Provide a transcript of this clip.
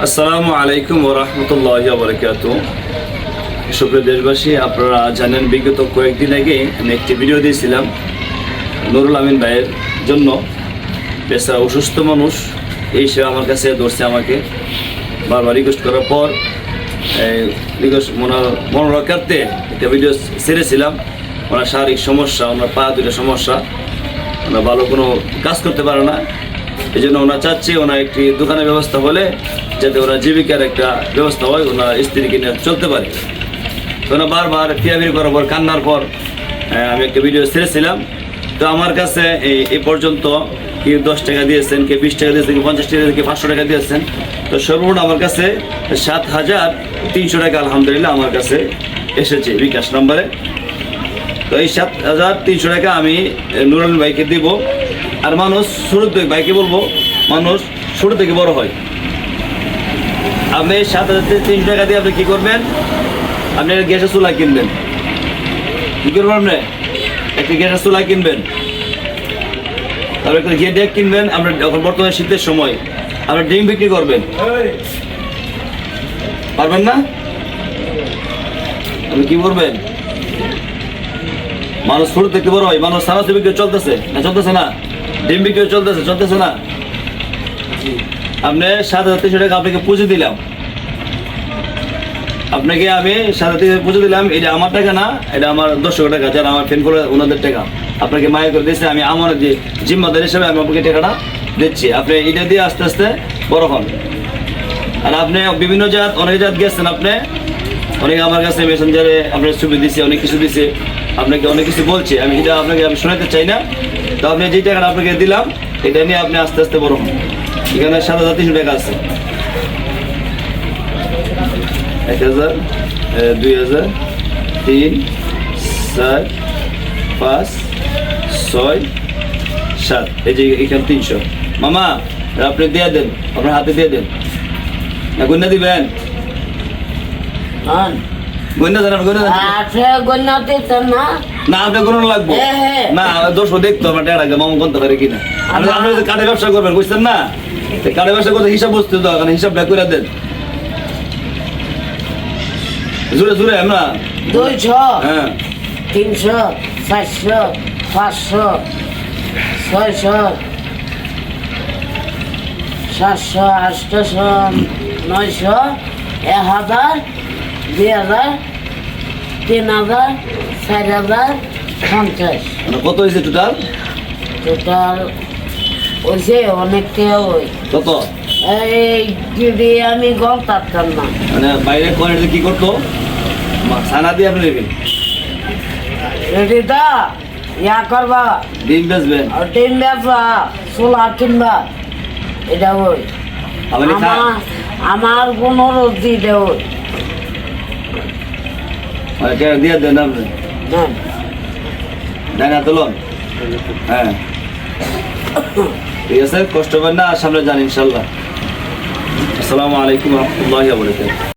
আসসালামু আলাইকুম ওয়া রাহমাতুল্লাহি ওয়া বারাকাতুহু। সুপ্রিয় দেশবাসী, আপনারা জানেন বিগত কয়েকদিন আগে আমি একটি ভিডিও দিয়েছিলাম নুরুল আমিন ভাইয়ের জন্য। বেচারা অসুস্থ মানুষ, এই সে আমার কাছে ধরছে, আমাকে বারবার রিকোয়েস্ট করার পর মনে রাখাতে একটা ভিডিও ছেড়েছিলাম। ওনার শারীরিক সমস্যা, ওনার পা দুটো সমস্যা, ওনার ভালো কোনো কাজ করতে পারে না। এই জন্য ওনার চাচ্ছে ওনার একটি দোকানের ব্যবস্থা হলে যাতে ওনার জীবিকার একটা ব্যবস্থা হয়, ওনার স্ত্রীকে নিয়ে চলতে পারে। তো ওনার বারবার ফিয়াফিরি করার পর, কান্নার পর আমি একটা ভিডিও ছেড়েছিলাম। তো আমার কাছে এই পর্যন্ত কেউ 10 টাকা দিয়েছেন, কেউ 20 টাকা দিয়েছেন, কেউ 50 টাকা দিয়েছেন, কেউ 500 টাকা দিয়েছেন। তো সর্বমোট আমার কাছে 7,300 টাকা আলহামদুলিল্লাহ আমার কাছে এসেছে বিকাশ নাম্বারে। তো এই 7,300 টাকা আমি নুরুল ভাইকে দিব। আর মানুষ শুরু থেকে ভাইকে বলবো, মানুষ শুরু থেকে বড় হয়। আপনি 7,300 টাকা দিয়ে আপনি কী করবেন? আপনি গ্যাসের চুলা কিনবেন। কী করবেন? আপনি একটি গ্যাসের চুলা কিনবেন, তারপর একটা গ্যাস কিনবেন। আপনার এখন বর্তমানে শীতের সময় আপনি ডিম বিক্রি করবেন, পারবেন না? আপনি কী করবেন? মানুষ শুরু থেকে বড় হয়। মানুষ সারা বিক্রি চলতেছে না, চলতেছে না? ডিম বিক্রি চলতেছে না? আপনি 7,300 টাকা আপনাকে পুঁজি দিলাম, আপনাকে আমি 7,300 পুঁজি দিলাম। এটা আমার টাকা না, এটা আমার দর্শকের টাকা, যারা আমার ফ্যান করে ওনাদের টাকা আপনাকে মায়া করে দিয়েছে। আমি আমার যে জিম্মাদার হিসাবে আমি আপনাকে টাকাটা দিচ্ছি। আপনি এটা দিয়ে আস্তে আস্তে বড় হন। আর আপনি বিভিন্ন জাত, অনেক জাত গেছেন, আপনি অনেকে আমার কাছে মেসেঞ্জারে আপনার ছবি দিছে, অনেক কিছু দিছে, আপনাকে অনেক কিছু বলছে। আমি এটা আপনাকে আমি শোনাতে চাই না। তো আপনি যে টাকাটা আপনাকে দিলাম, এটা নিয়ে আপনি আস্তে আস্তে বড় হন। এখানে 7,300 টাকা আছে। 1,000, 2,000, 3, 4, 5, 6, 7, এই যে এখানে 300। মামা আপনি দিয়ে দেন, আপনার হাতে দিয়ে দেন না, গুন্না দিবেন? গন্যা জানান, গন্যা দিতেন না? না, আপনি কোনো লাগবো না, দোষ দেখতো আমার টাকা মামা করতে পারে কিনা। আপনি কাঠে ব্যবসা করবেন, বুঝছেন না? কাঠে ব্যবসা করতে হিসাব বুঝতে তো, হিসাবটা করে দেন। জুড়ে জুড়ে আমরা 200, 300, 400, 500, 600, 700, 800, 900, 1,000, 2,000, 3,000, 4,000, 50। কত হয়েছে টোটাল? টোটাল হয়েছে অনেকটা। ওই কত? এই যদি আমি গম থাকতাম না, মানে বাইরে কোয়ালিটি কি করতো? ছানা দিয়ে আপনি নেবেন, রেডিটা ইয়া করবা, ডিম বেচবেন, ডিম বেচবা, চুলা কিনবা। এটা ওই আমার কোনো রোজি দেও দিয়ে দেন আপনি। দেন তুলন। হ্যাঁ ঠিক আছে, কষ্ট পাবেন না, সামনে যান ইনশাল্লাহ। আসসালামু আলাইকুম ওয়া রাহমাতুল্লাহি ওয়া বারাকাতুহু।